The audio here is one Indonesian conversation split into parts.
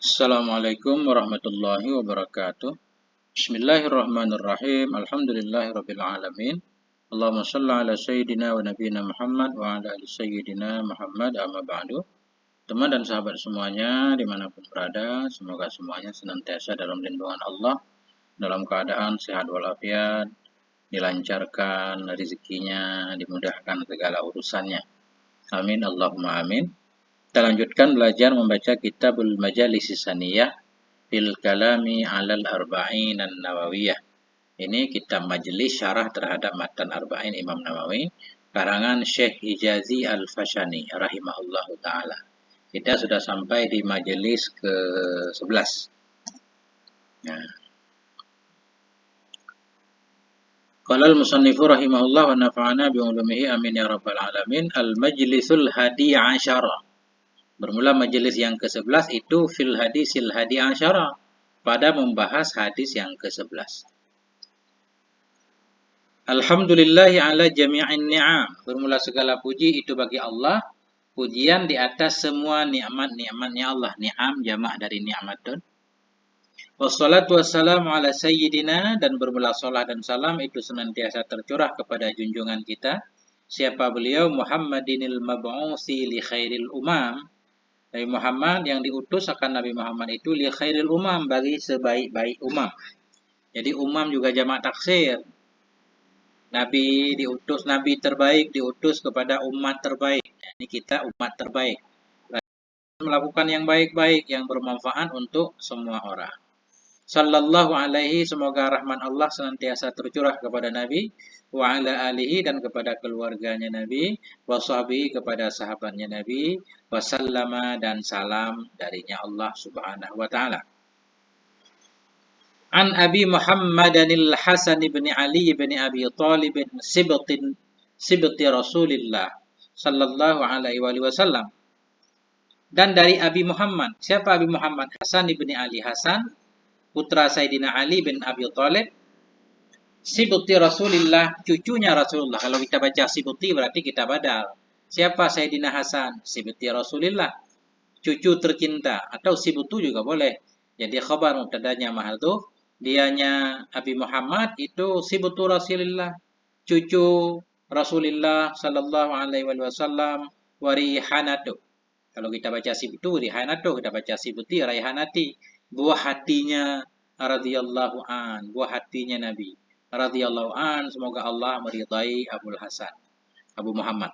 Assalamualaikum warahmatullahi wabarakatuh. Bismillahirrahmanirrahim. Alhamdulillahirabbil alamin. Allahumma shalli ala sayyidina wa nabiyyina Muhammad wa ala ali sayyidina Muhammad amma ba'du. Teman dan sahabat semuanya dimanapun berada, semoga semuanya senantiasa dalam lindungan Allah, dalam keadaan sehat walafiat, dilancarkan rezekinya, dimudahkan segala urusannya. Amin Allahumma amin. Kita lanjutkan belajar membaca Kitabul Majalis Saniyah fil kalami alal arba'in an-nawawiyah. Ini kitab majelis syarah terhadap matan arba'in Imam Nawawi, karangan Syekh Hijazi Al-Fashani rahimahullahu taala. Kita sudah sampai di majelis ke-11. Nah. Qala al-musannifu rahimahullah wa nafa'ana bi ulumihi amin ya rabbal alamin. Al-majlisul hadi asyara. Bermula majelis yang ke-11 itu fil hadisil hadi asyara, pada membahas hadis yang ke-11. Alhamdulillahi ala jami'in ni'am. Bermula segala puji itu bagi Allah, pujian di atas semua nikmat-nikmatnya Allah. Ni'am jamak dari ni'matun. Wassalatu wassalamu ala sayyidina, dan bermula salat dan salam itu senantiasa tercurah kepada junjungan kita. Siapa beliau? Muhammadinil mab'usi li khairil umam. Nabi Muhammad yang diutus akan Nabi Muhammad itu li khairil umam, bagi sebaik-baik umam. Jadi umam juga jamak taksir. Nabi diutus, Nabi terbaik diutus kepada umat terbaik. Ini kita umat terbaik. Melakukan yang baik-baik, yang bermanfaat untuk semua orang. Sallallahu alaihi, semoga rahmat Allah senantiasa tercurah kepada Nabi, wa ala alihi, dan kepada keluarganya Nabi, wa sahbihi, kepada sahabatnya Nabi, wa sallama, dan salam darinya Allah subhanahu wa ta'ala. An Abi Muhammadanil Hasan bin Ali bin Abi Talib sibti Rasulillah sallallahu alaihi wasallam. Dan dari Abi Muhammad. Siapa Abi Muhammad? Hasan bin Ali. Hasan putra Sayyidina Ali bin Abi Talib, sibti Rasulillah, cucunya Rasulullah. Kalau kita baca sibti berarti kita badal. Siapa Sayyidina Hasan? Sibti Rasulillah, cucu tercinta, atau sibtu juga boleh. Jadi khabar mubtadanya mahdhuf, dianya Abi Muhammad itu sibtu Rasulillah, cucu Rasulullah sallallahu alaihi wasallam, warihanatu. Kalau kita baca sibtu rihanatu, kita baca sibti raihanati, buah hatinya radhiyallahu an, buah hatinya Nabi radhiyallahu an, semoga Allah meridai Abul Hasan, Abu Muhammad.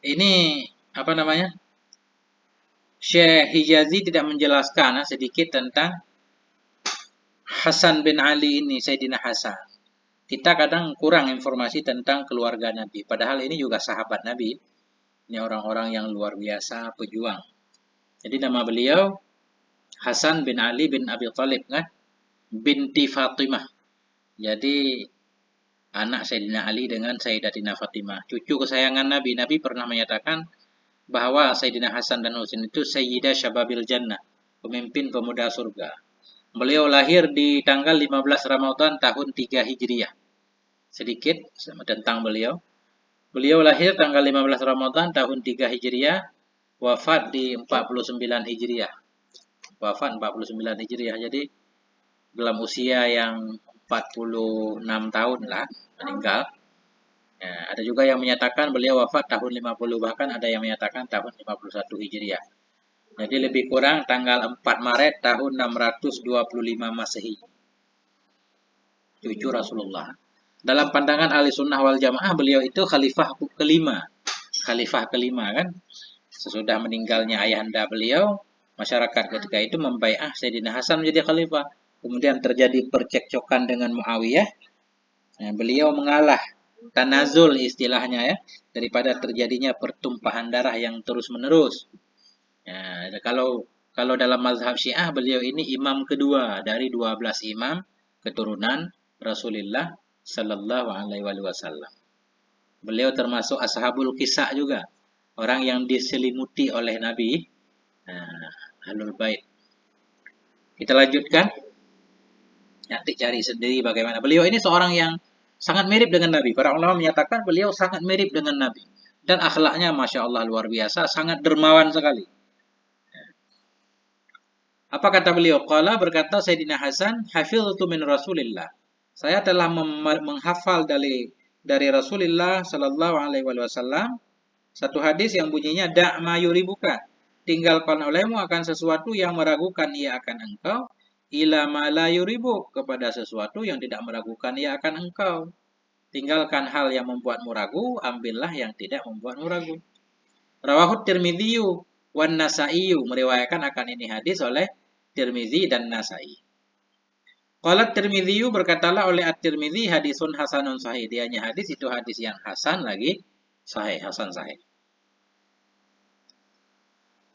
Ini apa namanya? Syekh Hijazi tidak menjelaskan sedikit tentang Hasan bin Ali ini, Sayyidina Hasan. Kita kadang kurang informasi tentang keluarga Nabi, padahal ini juga sahabat Nabi. Ini orang-orang yang luar biasa, pejuang. Jadi nama beliau Hasan bin Ali bin Abi Thalib, kan? Binti Fatimah. Jadi anak Sayyidina Ali dengan Sayyidatina Fatimah, cucu kesayangan Nabi. Nabi pernah menyatakan bahwa Sayyidina Hasan dan Husain itu Sayyidah Syababil Jannah, pemimpin pemuda surga. Beliau lahir di tanggal 15 Ramadan tahun 3 Hijriah. Sedikit tentang beliau. Beliau lahir tanggal 15 Ramadan tahun 3 Hijriah, wafat di 49 Hijriah. Wafat 49 Hijriah. Jadi dalam usia yang 46 tahun lah meninggal. Ya, ada juga yang menyatakan beliau wafat tahun 50, bahkan ada yang menyatakan tahun 51 Hijriah. Jadi lebih kurang tanggal 4 Maret tahun 625 Masehi. Cucu Rasulullah. Dalam pandangan ahli sunnah wal jamaah, beliau itu khalifah kelima. Khalifah kelima, kan? Sesudah meninggalnya ayahanda beliau, masyarakat ketika itu membai'ah Sayyidina Hasan menjadi khalifah. Kemudian terjadi percekcokan dengan Muawiyah. Nah, beliau mengalah, tanazul istilahnya ya, daripada terjadinya pertumpahan darah yang terus-menerus. Nah, kalau dalam mazhab Syiah, beliau ini imam kedua dari 12 imam keturunan Rasulullah sallallahu alaihi wasallam. Beliau termasuk ashabul kisah juga, orang yang diselimuti oleh Nabi, ahlul bait. Kita lanjutkan. Nanti cari sendiri bagaimana. Beliau ini seorang yang sangat mirip dengan Nabi. Para ulama menyatakan beliau sangat mirip dengan Nabi. Dan akhlaknya Masya Allah luar biasa, sangat dermawan sekali. Apa kata beliau? Qala, berkata Sayyidina Hasan, hafiztu min Rasulillah. Saya telah menghafal dari Rasulullah sallallahu alaihi wasallam satu hadis yang bunyinya da' ma yuribuka. Tinggalkan olehmu akan sesuatu yang meragukan ia akan engkau, ila ma la yuribuk, kepada sesuatu yang tidak meragukan ia akan engkau. Tinggalkan hal yang membuatmu ragu, ambillah yang tidak membuatmu ragu. Rawahu Tirmidzi wan Nasa'i, meriwayatkan akan ini hadis oleh Tirmidzi dan Nasa'i. Qala Tirmidzi, berkatalah oleh At-Tirmidzi, hadisun hasanun sahih. Dianya hadis itu hadis yang hasan lagi sahih, hasan sahih.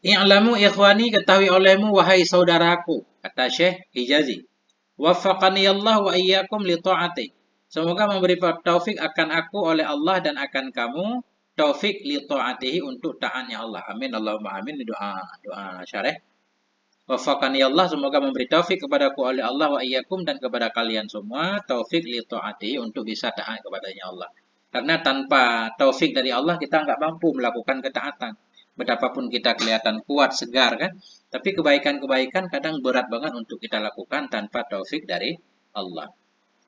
I'lamu ikhwani, ketahui olehmu wahai saudaraku, kata Syekh Hijazi. Waffaqani Allah wa iyyakum li ta'ati. Semoga memberi taufik akan aku oleh Allah dan akan kamu taufik li ta'atihi, untuk taatnya Allah. Amin Allahumma amin. Doa syarah. Waffaqani Allah, semoga memberi taufik kepadaku oleh Allah wa iyyakum, dan kepada kalian semua taufik li ta'atihi, untuk bisa taat kepadanya Allah. Karena tanpa taufik dari Allah kita nggak mampu melakukan ketaatan. Betapapun kita kelihatan kuat, segar kan, tapi kebaikan-kebaikan kadang berat banget untuk kita lakukan tanpa taufik dari Allah.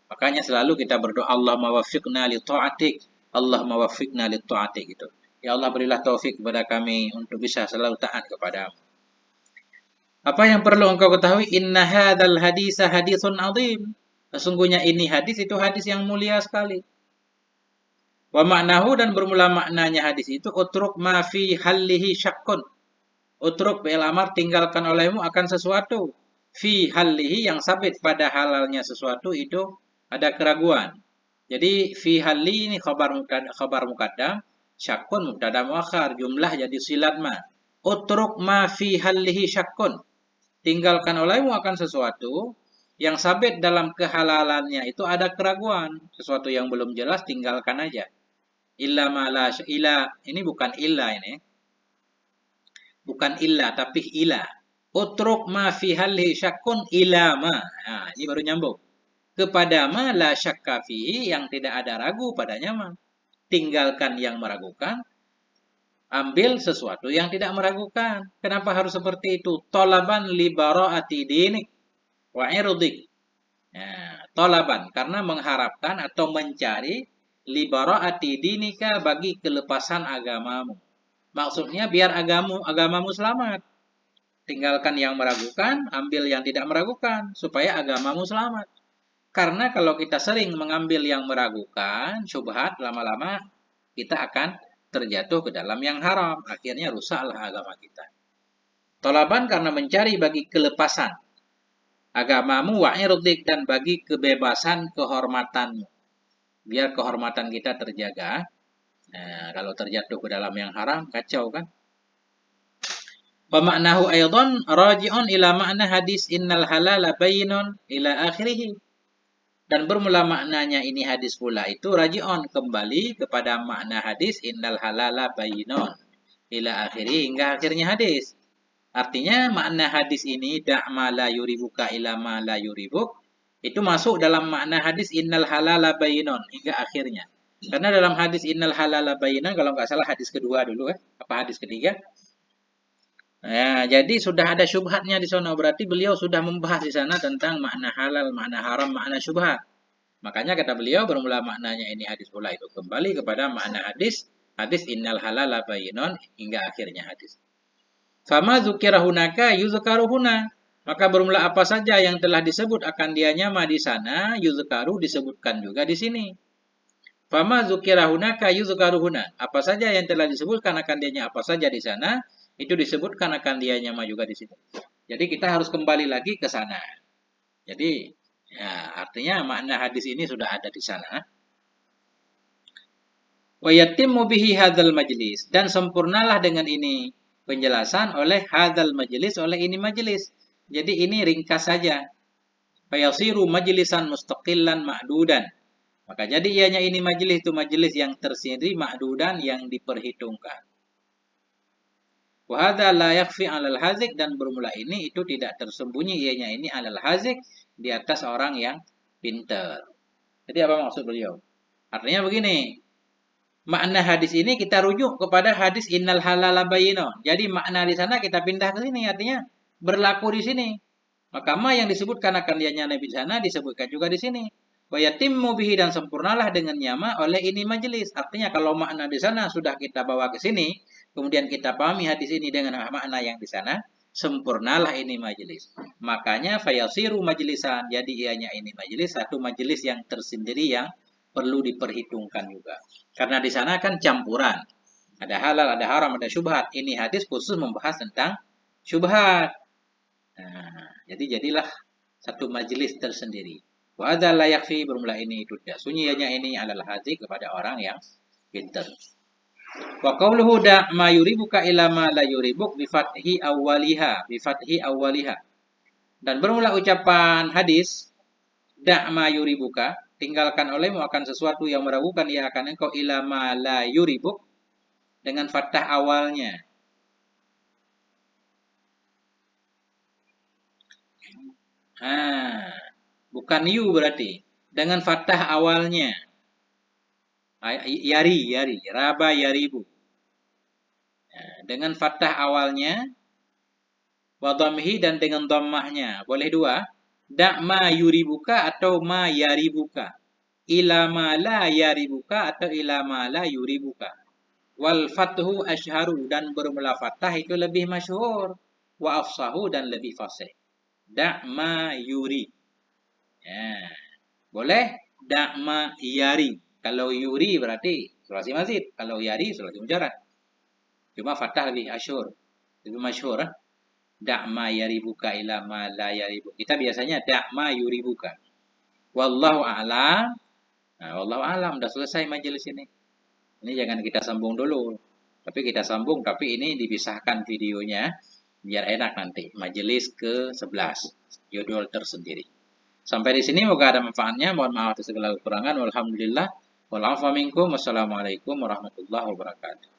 Makanya selalu kita berdoa, Allah mawaffiqna li ta'atik, Allah mawaffiqna li ta'atik, gitu. Ya Allah, berilah taufik kepada kami untuk bisa selalu taat kepadamu. Apa yang perlu engkau ketahui? Inna hadzal hadisa hadisun azim. Sesungguhnya ini hadis itu hadis yang mulia sekali. Wa maknahu, dan bermula maknanya hadis itu, utruk ma fi hallihi syakkun. Utruk fi'il amar, tinggalkan olehmu akan sesuatu. Fi hallihi, yang sabit pada halalnya sesuatu itu ada keraguan. Jadi fi halli ini khabar muqaddam, syakkun mubtada muakhar, jumlah jadi silat ma. Utruk ma fi hallihi syakkun. Tinggalkan olehmu akan sesuatu yang sabit dalam kehalalannya itu ada keraguan. Sesuatu yang belum jelas tinggalkan aja. Illa ma la ila, ini bukan illa ini. Bukan illa tapi ila. Utruk ma fi halhi syakkun ila ma. Nah, ini baru nyambung. Kepada ma la syakka fihi, yang tidak ada ragu padanya ma. Tinggalkan yang meragukan, ambil sesuatu yang tidak meragukan. Kenapa harus seperti itu? Tolaban li bara'ati dinik wa irdik. Nah, tolaban karena mengharapkan atau mencari, libara'ati dinika, bagi kelepasan agamamu. Maksudnya biar agamamu selamat. Tinggalkan yang meragukan, ambil yang tidak meragukan, supaya agamamu selamat. Karena kalau kita sering mengambil yang meragukan, syubhat, lama-lama kita akan terjatuh ke dalam yang haram. Akhirnya rusaklah agama kita. Tolaban karena mencari bagi kelepasan agamamu, wa irdik, dan bagi kebebasan kehormatanmu. Biar kehormatan kita terjaga. Nah, kalau terjatuh ke dalam yang haram, kacau kan? Pemaknahu aydan raji'un ila makna hadis innal halala bayyinun ila akhirih. Dan bermula maknanya ini hadis pula itu raji'un, kembali kepada makna hadis innal halala bayyinun ila akhirih, hingga akhirnya hadis. Artinya makna hadis ini da'ma la yuribuka ila ma la yuribuk, itu masuk dalam makna hadis innal halala bayyinun hingga akhirnya. Karena dalam hadis innal halala bayyinun, kalau nggak salah hadis kedua dulu apa hadis ketiga? Nah, jadi sudah ada syubhatnya di sana, berarti beliau sudah membahas di sana tentang makna halal, makna haram, makna syubhat. Makanya kata beliau bermula maknanya ini hadis pula itu kembali kepada makna hadis innal halala bayyinun hingga akhirnya hadis. Fama dzukira hunaka yuzkaru huna. Maka bermula apa saja yang telah disebut akan dianya ma di sana, yuzkaru, disebutkan juga di sini. Fama dzukira hunaka yuzkaru huna. Apa saja yang telah disebutkan akan dianya apa saja di sana, itu disebutkan akan dianya ma juga di sini. Jadi kita harus kembali lagi ke sana. Jadi ya, artinya makna hadis ini sudah ada di sana. Wa yatimmu bihi hadzal majlis, dan sempurnalah dengan ini penjelasan oleh hadzal majlis, oleh ini majlis. Jadi ini ringkas saja. Fayasiru majlisan mustaqillan ma'dudan. Maka jadi ianya ini majlis itu majlis yang tersendiri, ma'dudan, yang diperhitungkan. Wa hadza la yakhfi 'alal hazik, dan bermula ini itu tidak tersembunyi ianya ini 'alal hazik, di atas orang yang pintar. Jadi apa maksud beliau? Artinya begini, makna hadis ini kita rujuk kepada hadis innal halala bayyinun. Jadi makna di sana kita pindah ke sini, artinya berlaku di sini. Maka ma yang disebutkan akan dianya Nabi di sana disebutkan juga di sini. Wa yatimmu bihi dan sempurnalah dengannya ma oleh ini majelis. Artinya kalau makna di sana sudah kita bawa ke sini, kemudian kita pahami hadis ini dengan makna yang di sana, sempurnalah ini majelis. Makanya fayasiru majlisan. Jadi ianya ini majelis, satu majelis yang tersendiri yang perlu diperhitungkan juga. Karena di sana kan campuran. Ada halal, ada haram, ada syubhat. Ini hadis khusus membahas tentang syubhat. Nah, jadi jadilah satu majelis tersendiri. Wa hadza la yakfi bermula ini tidak. Sunyinya ini adalah hati kepada orang yang pintar. Wa qawluhu da ma yuribuka ila ma la yuribuk bi fathi awwaliha. Dan bermula ucapan hadis da ma yuribuka, tinggalkan olehmu akan sesuatu yang meragukan ia akan engkau ila ma la yuribuk dengan fathah awalnya. Bukan yu berarti. Dengan fathah awalnya. Yari, raba yaribu. Dengan fathah awalnya. Wadhamhi dan dengan dhammahnya. Boleh dua. Da ma yuribuka atau ma yaribuka. Ila ma la yaribuka atau ila ma la yuribuka. Wal fathu ashharu dan bermula fathah itu lebih masyhur. Wa afsahu dan lebih fasih. Da ma yuri. Ya. Boleh dakma yari. Kalau yuri berarti sulasi mazid. Kalau yari sulasi mujarrad. Cuma fathah lebih asyhur. Lebih masyhur. Dakma yari buka ila ma la yari buka. Kita biasanya dakma yuri buka. Wallahu a'lam. Nah, wallahu a'lam. Udah selesai majelis ini. Ini jangan kita sambung dulu. Tapi kita sambung. Tapi ini dipisahkan videonya. Biar enak nanti. Majelis ke-11. Judul tersendiri. Sampai di sini moga ada manfaatnya. Mohon maaf atas segala kekurangan. Walhamdulillah. Wassalamualaikum warahmatullahi wabarakatuh.